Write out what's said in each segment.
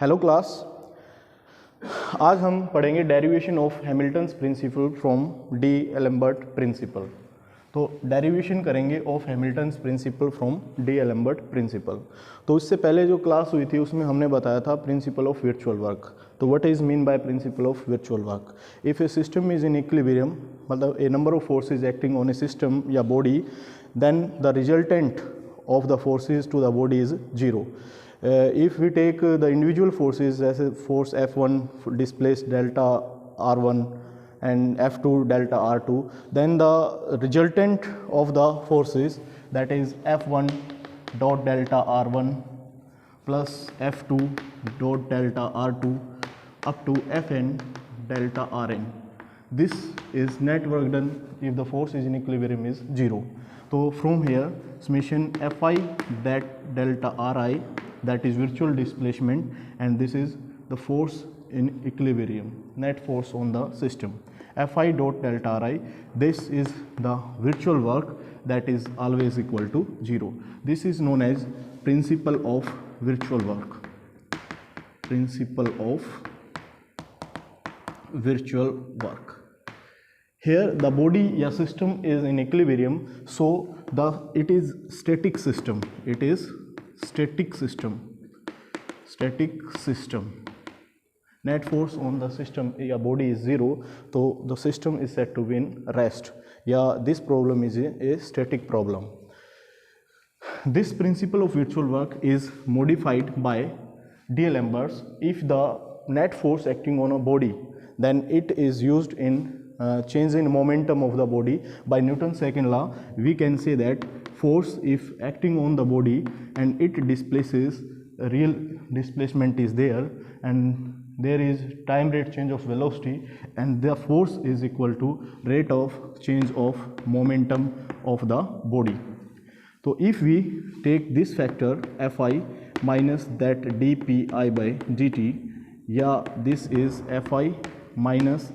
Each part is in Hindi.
हेलो क्लास, आज हम पढ़ेंगे derivation of Hamilton's principle from D'Alembert principle. तो डेरिवेशन करेंगे of Hamilton's principle from D'Alembert principle. तो इससे पहले जो क्लास हुई थी उसमें हमने बताया था प्रिंसिपल ऑफ वर्चुअल वर्क। तो what is mean by principle of virtual work? If a system is in equilibrium, मतलब a number of forces acting on a system या body, then the resultant of the forces to the body is 0. If we take the individual forces as a force F1 displaced delta R1 and F2 delta R2, then the resultant of the forces, that is F1 dot delta R1 plus F2 dot delta R2 up to Fn delta Rn. This is net work done if the force is in equilibrium is 0. So from here summation Fi that delta Ri, that is virtual displacement, and this is the force in equilibrium, net force on the system. Fi dot delta Ri, this is the virtual work that is always equal to 0. This is known as principle of virtual work. Principle of virtual work. Here the body या system is in equilibrium, so it is static system. It is static system. Static system. Net force on the system या body is 0, so the system is said to be in rest. Yeah, this problem is a static problem. This principle of virtual work is modified by D'Alembert. If the net force acting on a body, then it is used in change in momentum of the body. By Newton's second law, we can say that force, if acting on the body and it displaces, real displacement is there and there is time rate change of velocity, and the force is equal to rate of change of momentum of the body. So if we take this factor Fi minus that dpi by dt, या this is Fi minus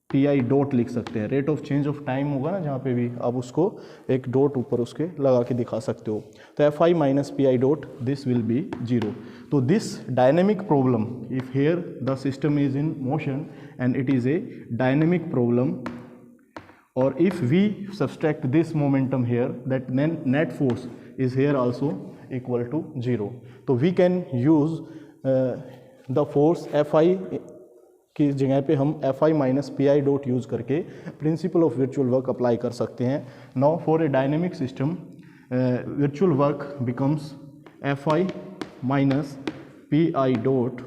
P I dot लिख सकते हैं, rate of change of time होगा ना जहाँ पे भी, आप उसको एक डॉट ऊपर उसके लगा के दिखा सकते हो. तो F I minus P I dot, this will be 0. तो this dynamic problem, if here the system is in motion and it is a dynamic problem, और if we subtract this momentum here, that net force is here also equal to 0. तो we can use the force F I की जगह पे हम Fi minus P I dot use करके principle of virtual work apply कर सकते हैं. Now for a dynamic system, virtual work becomes Fi minus P I dot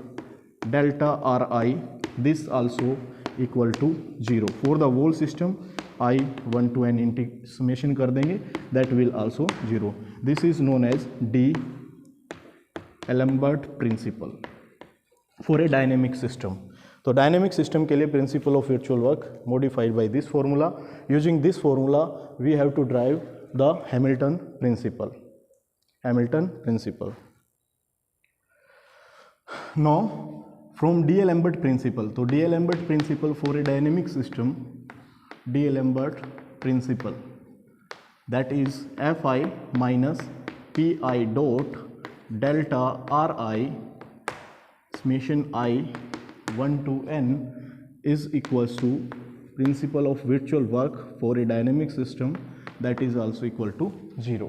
delta R I, this also equal to 0. For the whole system I 1 to n integration कर देंगे, that will also 0. This is known as D'Alembert principle for a dynamic system. तो डायनेमिक सिस्टम के लिए principle of virtual work modified by this formula. Using this formula we have to drive the Hamilton principle. Hamilton principle. Now from D'Alembert principle, तो D'Alembert principle for a dynamic system, D'Alembert principle, that is Fi minus P I dot delta R I summation I 1 to n is equals to principle of virtual work for a dynamic system, that is also equal to 0.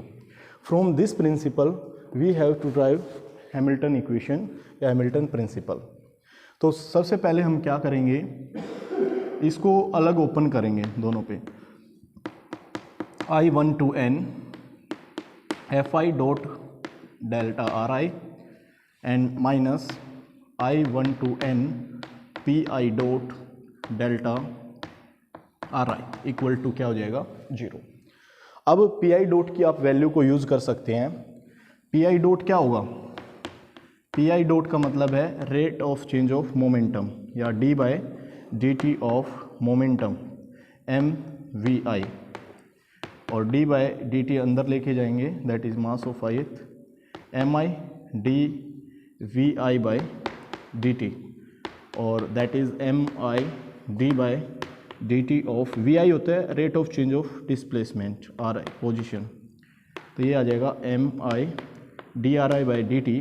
From this principle we have to derive Hamilton equation या Hamilton principle. तो सबसे पहले हम क्या करेंगे, इसको अलग ओपन करेंगे दोनों पे. I1 to n Fi dot delta Ri and minus I1 to n P I dot delta R I equal to क्या हो जाएगा, 0. अब पी आई डॉट की आप वैल्यू को यूज़ कर सकते हैं. पी आई डॉट क्या होगा, पी आई डॉट का मतलब है rate of change of momentum, या D by D T of momentum M V I, और डी बाय डी टी अंदर लेके जाएंगे, that is mass of ith, M I D V I by D T, और that is M I D by D T of V I होता है rate of change of displacement, R I position, तो ये आ जाएगा M I D are I by D T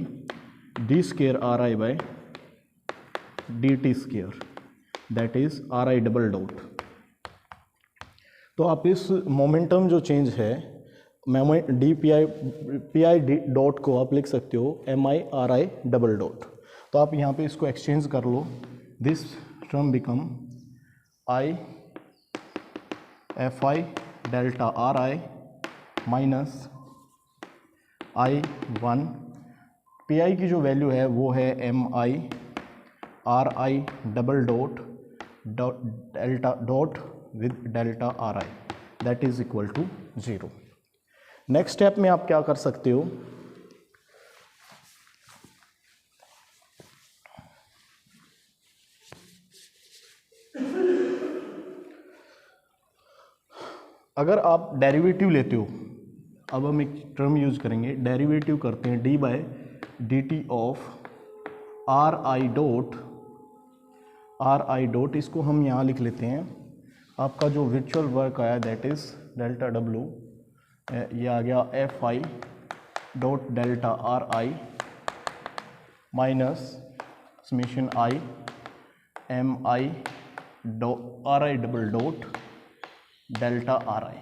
D square R I by D T square, that is R I double dot. तो आप इस मोमेंटम जो चेंज है D P I D dot को आप लिख सकते हो M I R I double dot. तो आप यहाँ पे इसको एक्सचेंज कर लो, this term become I F I delta R I minus I one, P I की जो वैल्यू है वो है M I R I double dot delta dot with delta R I, that is equal to 0। Next step में आप क्या कर सकते हो, अगर आप डेरिवेटिव लेते हो, अब हम एक टर्म यूज करेंगे, डेरिवेटिव करते हैं D by D T of R I dot, इसको हम यहाँ लिख लेते हैं, आपका जो वर्चुअल वर्क आया दैट इज डेल्टा डब्ल्यू, ये आ गया F I dot delta R I minus summation I M I R I double dot delta R I.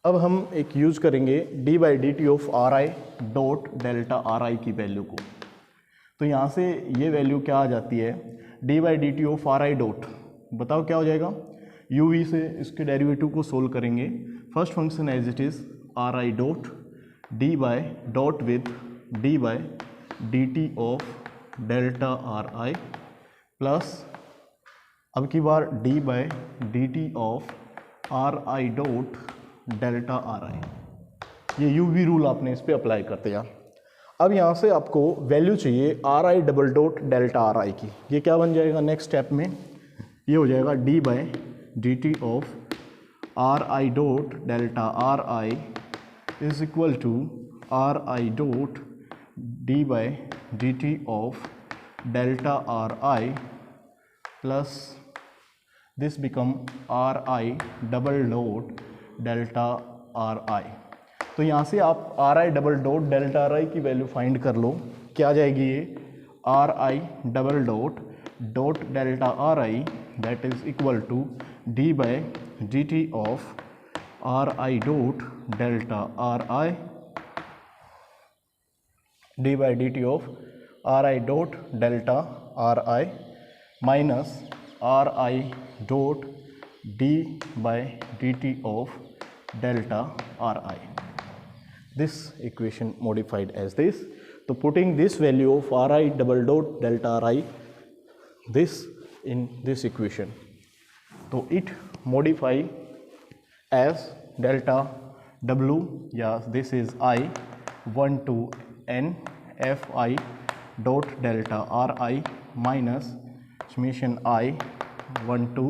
अब हम एक यूज करेंगे D by D T of R I dot delta R I की वैल्यू को। तो यहाँ से ये वैल्यू क्या आ जाती है, D by D T of R I dot, बताओ क्या हो जाएगा, यू वी से इसके डेरिवेटिव को सोल्व करेंगे, first function as it is R I dot D by dot with D by D T of delta R I plus अब की बार D by D T of R I dot delta R I. ये यू वी रूल आपने इस पर अप्लाई करते हैं। अब यहाँ से आपको वैल्यू चाहिए are I double dot delta R I की, ये क्या बन जाएगा नेक्स्ट स्टेप में, ये हो जाएगा D by D T of R I dot delta R I is equal to R I dot D by D T of delta R I plus this become R I double dot delta R I. तो यहाँ से आप R I double dot delta R I की वैल्यू फाइंड कर लो, क्या आ जाएगी ये R I double dot delta R I that is equal to D by D T of R I dot delta R I D by D T of R I dot delta R I minus R I dot D by D T of delta R I, this equation modified as this. So putting this value of r I double dot delta r I this in this equation, so it modify as delta w, yeah, this is I 1 to n f I dot delta r I minus summation I 1 to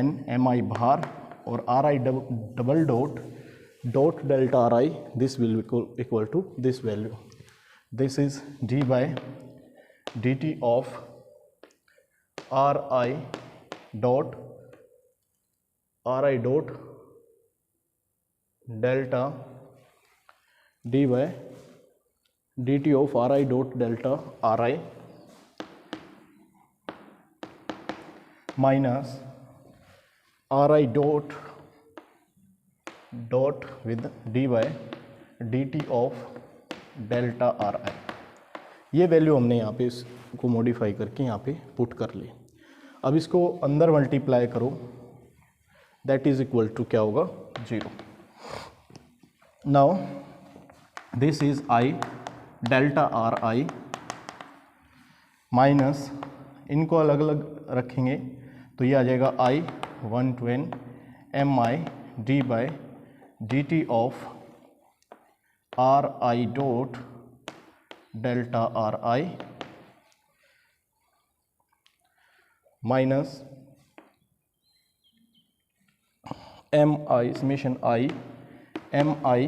n m I बाहर और r I double dot delta r I, this will be equal to this value, this is d by dt of r I dot delta d by dt of r I dot delta r I minus r I dot with d by dt of delta R I. ये वैल्यू हमने यहाँ पे इसको मॉडिफाई करके यहाँ पे पुट कर ली। अब इसको अंदर मल्टीप्लाई करो, दैट इज इक्वल टू क्या होगा 0। Now this is I delta R I minus, इनको अलग अलग रखेंगे तो ये आ जाएगा I 1 to n M I D by D T of R I dot delta R I minus M I summation I M I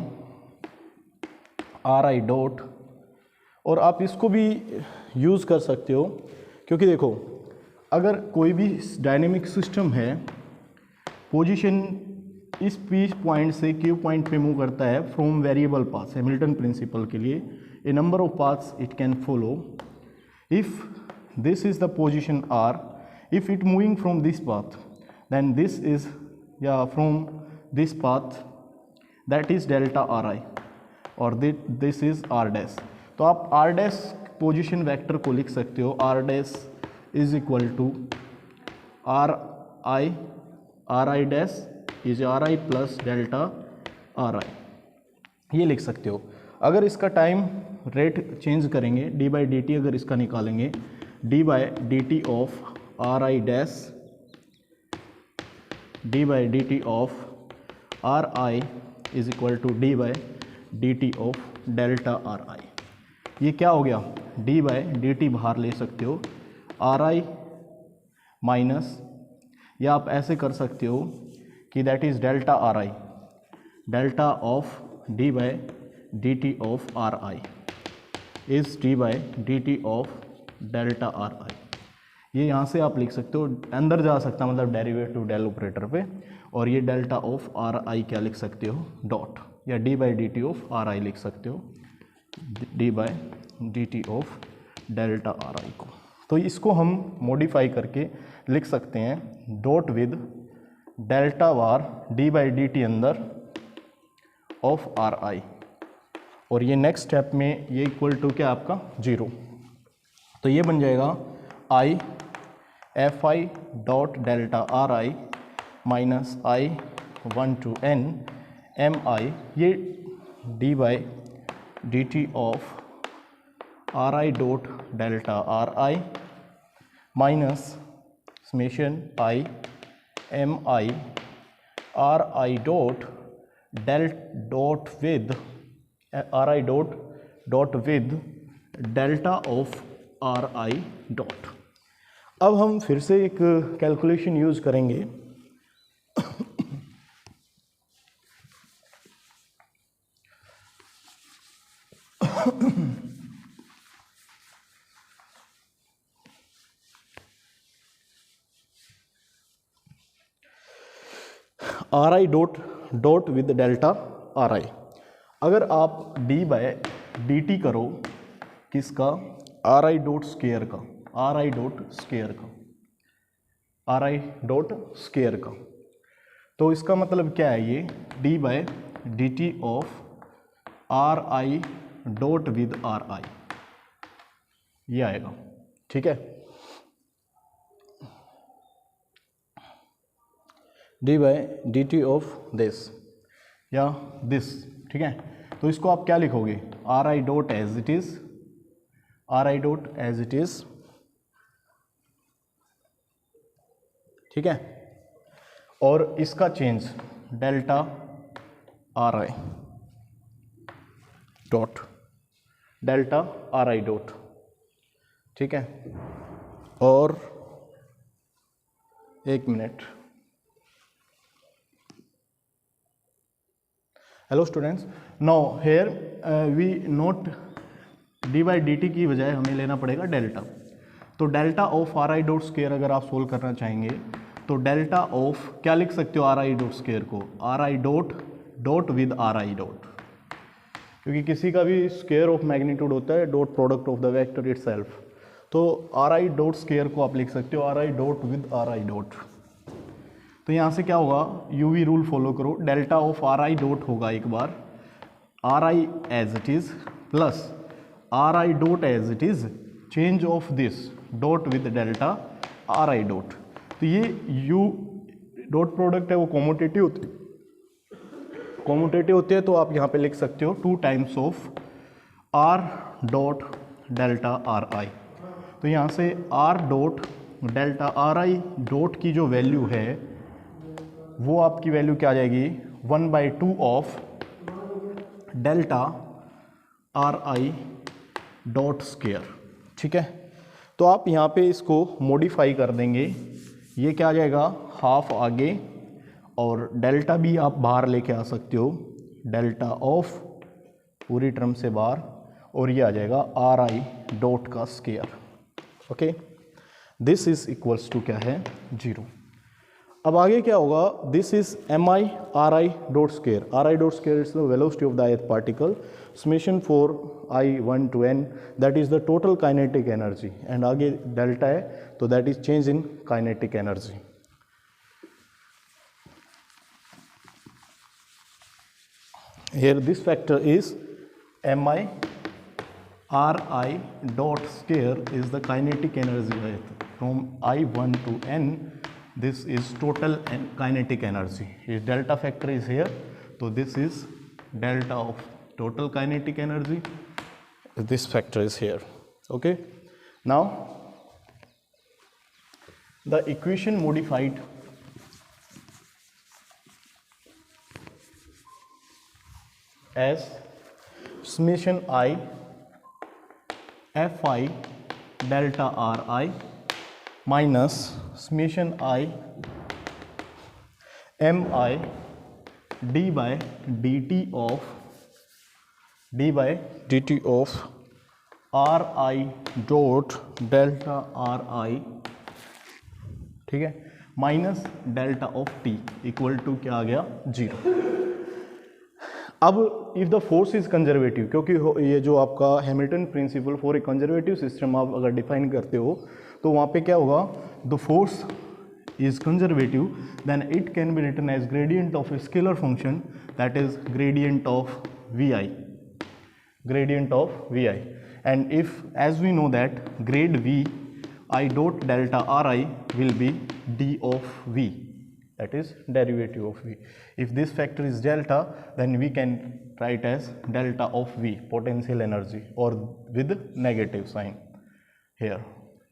R I dot, और आप इसको भी यूज़ कर सकते हो क्योंकि देखो अगर कोई भी डायनेमिक सिस्टम है, पोजीशन इस पी पॉइंट से क्यू पॉइंट पे मूव करता है from variable path, Hamilton principle के लिए a number of paths it can follow. If this is the position R, if it moving from this path, then this is from this path, that is delta Ri, और this is R dash. तो आप R dash पोजिशन वेक्टर को लिख सकते हो, R dash is equal to Ri dash is Ri plus delta Ri, ये लिख सकते हो. अगर इसका टाइम रेट चेंज करेंगे, डी बाई डी टी अगर इसका निकालेंगे, D by D T of R I dash D by D T of R I is equal to D by D T of delta R I. ये क्या हो गया, डी बाई डी टी बाहर ले सकते हो, आर आई माइनस, या आप ऐसे कर सकते हो कि that is delta R I, delta of D by D T of R I is D by D T of delta R I. ये यहाँ से आप लिख सकते हो, अंदर जा सकता मतलब डेरिवेटिव डेल ऑपरेटर पे, और ये डेल्टा ऑफ आर आई क्या लिख सकते हो, डॉट, या D by D T of R आई लिख सकते हो, D by D T of delta R आई को. तो इसको हम मॉडिफाई करके लिख सकते हैं dot with delta war D by D T अंदर ऑफ आर आई, और ये नेक्स्ट स्टेप में ये इक्वल टू क्या आपका 0. तो ये बन जाएगा I F I dot delta R I minus I 1 to n M I, ये D by D T of R I dot delta R I minus summation I M I R I dot dot with R I dot with delta of R I dot. अब हम फिर से एक कैलकुलेशन यूज करेंगे. R I dot with delta R I. अगर आप d बाय डी टी करो किसका, आर आई डॉट स्केयर का, आर आई डॉट स्केयर का, आर आई डॉट स्केयर का, तो इसका मतलब क्या है, ये d by D T of R I dot with R I, ये आएगा. ठीक है, d by D T of this या दिस. ठीक है, तो इसको आप क्या लिखोगे, R I dot as it is, R I dot as it is. ठीक है, और इसका change delta R I dot delta R I dot. ठीक है, और एक minute. Hello students, now here we note D by D T की बजाय हमें लेना पड़ेगा डेल्टा. तो delta of R I dot square अगर आप सोल्व करना चाहेंगे तो डेल्टा ऑफ क्या लिख सकते हो, आर आई डॉट स्केयर को R I dot with R I dot, क्योंकि किसी का भी स्केयर ऑफ मैग्नीट्यूड होता है dot product of the vector itself. तो आर आई डॉट स्केयर को आप लिख सकते हो R I dot with R I dot. तो यहाँ से क्या होगा, यूवी रूल फॉलो करो, delta of R I dot होगा एक बार R I as it is plus R I dot as it is, change of this dot with delta R I dot. तो ये यू डॉट प्रोडक्ट है वो कॉम्यूटेटिव होते हैं, तो आप यहाँ पे लिख सकते हो 2 times of R dot delta R I. तो यहाँ से R dot delta R I dot की जो वैल्यू है वो आपकी वैल्यू क्या आ जाएगी, 1/2 of delta R I dot square. ठीक है, तो आप यहाँ पे इसको मॉडिफाई कर देंगे, ये क्या आ जाएगा, हाफ आगे, और डेल्टा भी आप बाहर लेके आ सकते हो, डेल्टा ऑफ पूरी टर्म से बाहर, और ये आ जाएगा आर आई डॉट का square. Okay, this is equals to क्या है, 0. अब आगे क्या होगा, this is M I R I dot square, R I dot square is the velocity of the ith particle, summation for I 1 to n, that is the total kinetic energy, and आगे डेल्टा है तो that is change in kinetic energy. Here this factor is mi ri dot square is the kinetic energy from I1 to n. This is total and kinetic energy. If delta factor is here, so this is delta of total kinetic energy. This factor is here. Okay. Now the equation modified as summation I fi delta ri minus summation I mi d by dt of ri dot delta ri, ठीक है, minus delta of T equal to क्या आ गया, 0. अब if the force is conservative, क्योंकि ये जो आपका Hamilton principle for a conservative system आप अगर डिफाइन करते हो तो वहाँ पे क्या होगा, the force is conservative, then it can be written as gradient of a scalar function, that is gradient of vi, and if, as we know that grade v I dot delta ri will be d of v, that is derivative of v. If this factor is delta, then we can write as delta of v, potential energy, or with negative sign here.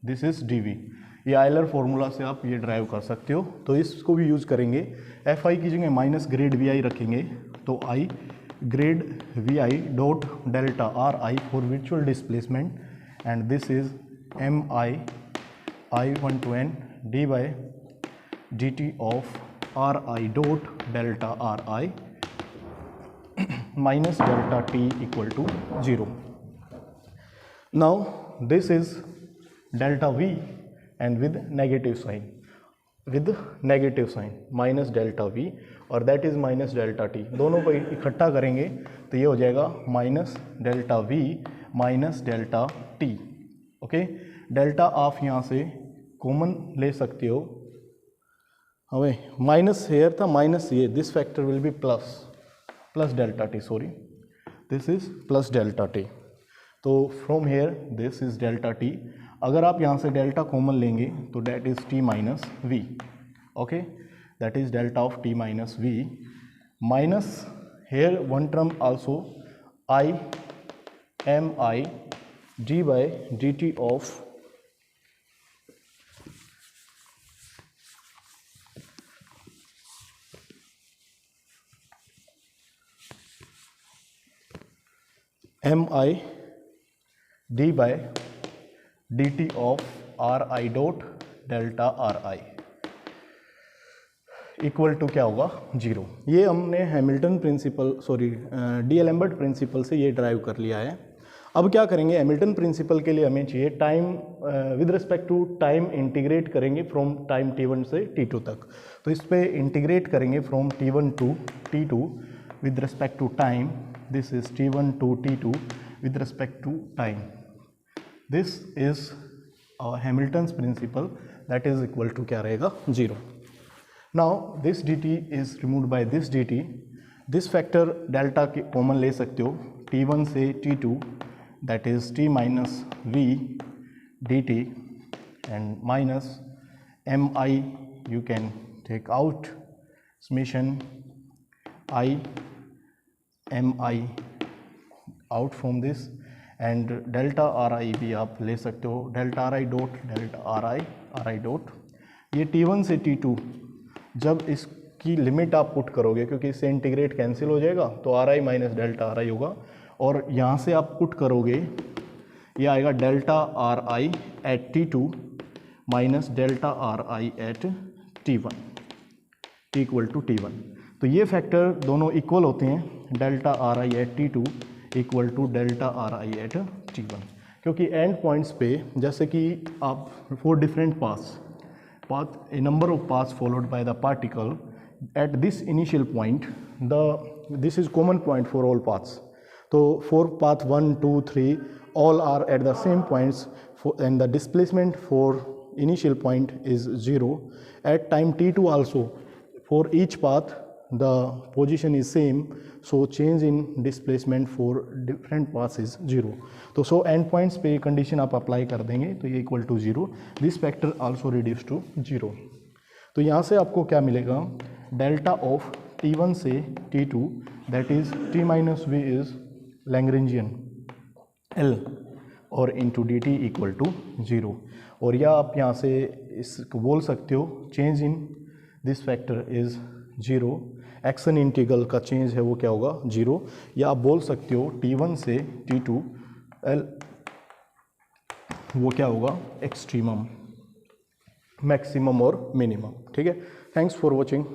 This is dv. ये आयलर फॉर्मूला से आप ये ड्राइव कर सकते हो, तो इसको भी यूज़ करेंगे. एफ आई की जगह माइनस ग्रेड वी आई रखेंगे, तो I grad V I dot delta R I for virtual displacement, and this is M I 1 to n D by D T of R I dot delta R I minus delta T equal to 0. Now this is delta V and with negative sign minus delta v, और that is minus delta t. दोनों को इकट्ठा करेंगे तो ये हो जाएगा minus delta v minus delta t. Okay, delta आप यहाँ से कॉमन ले सकते हो, हमें माइनस हेयर था, माइनस ये, this factor will be plus delta T, sorry, this is plus delta T. तो from here this is delta T. अगर आप यहाँ से डेल्टा कॉमन लेंगे तो that is T minus V. Okay, that is delta of T minus V minus here one term also I M I D by D T of M I D by D T of R I dot delta R I equal to क्या होगा, 0. ये हमने Hamilton principle, sorry D'Alembert principle से ये ड्राइव कर लिया है. अब क्या करेंगे, हैमिल्टन प्रिंसिपल के लिए हमें चाहिए time, with respect to time integrate करेंगे फ्रॉम टाइम t1 से t2 तक. तो इस पे इंटीग्रेट करेंगे from t1 to t2 with respect to time. This is t1 to t2 with respect to time. This is Hamilton's principle, that is equal to क्या रहेगा, 0. Now this dt is removed by this dt. This factor delta के कॉमन ले सकते हो, t1 से t2, that is t minus v dt, and minus mi you can take out, summation I mi out from this, and delta R आई भी आप ले सकते हो, delta R I dot delta R I dot. ये t1 से t2 जब इसकी लिमिट आप पुट करोगे, क्योंकि इससे इंटीग्रेट कैंसिल हो जाएगा, तो R I minus delta R I होगा, और यहाँ से आप पुट करोगे ये आएगा delta R I at t2 minus delta R I at t1 equal to t1. तो ये फैक्टर दोनों इक्वल होते हैं, delta R I at t2 equal to delta R I at t1, क्योंकि एंड पॉइंट्स पे जैसे कि आप 4 different paths, path, a number of paths followed by the particle at this initial point, this is common point for all paths. So for path 1, 2, 3 all are at the same points and the displacement for initial point is 0. At time t2 also for each path the position is same, so change in displacement for different paths is 0. तो so end points पे condition आप apply कर देंगे तो ये equal to 0. This factor also reduced to 0. तो यहाँ से आपको क्या मिलेगा, डेल्टा ऑफ t1 से t2 that is t minus v is Lagrangian L और into dt equal to 0. और या आप यहाँ से इसको बोल सकते हो change in this factor is 0, action integral का चेंज है वो क्या होगा 0, या आप बोल सकते हो t1 से t2 L वो क्या होगा एक्सट्रीमम, मैक्सिमम और मिनिमम. ठीक है, थैंक्स फॉर वॉचिंग.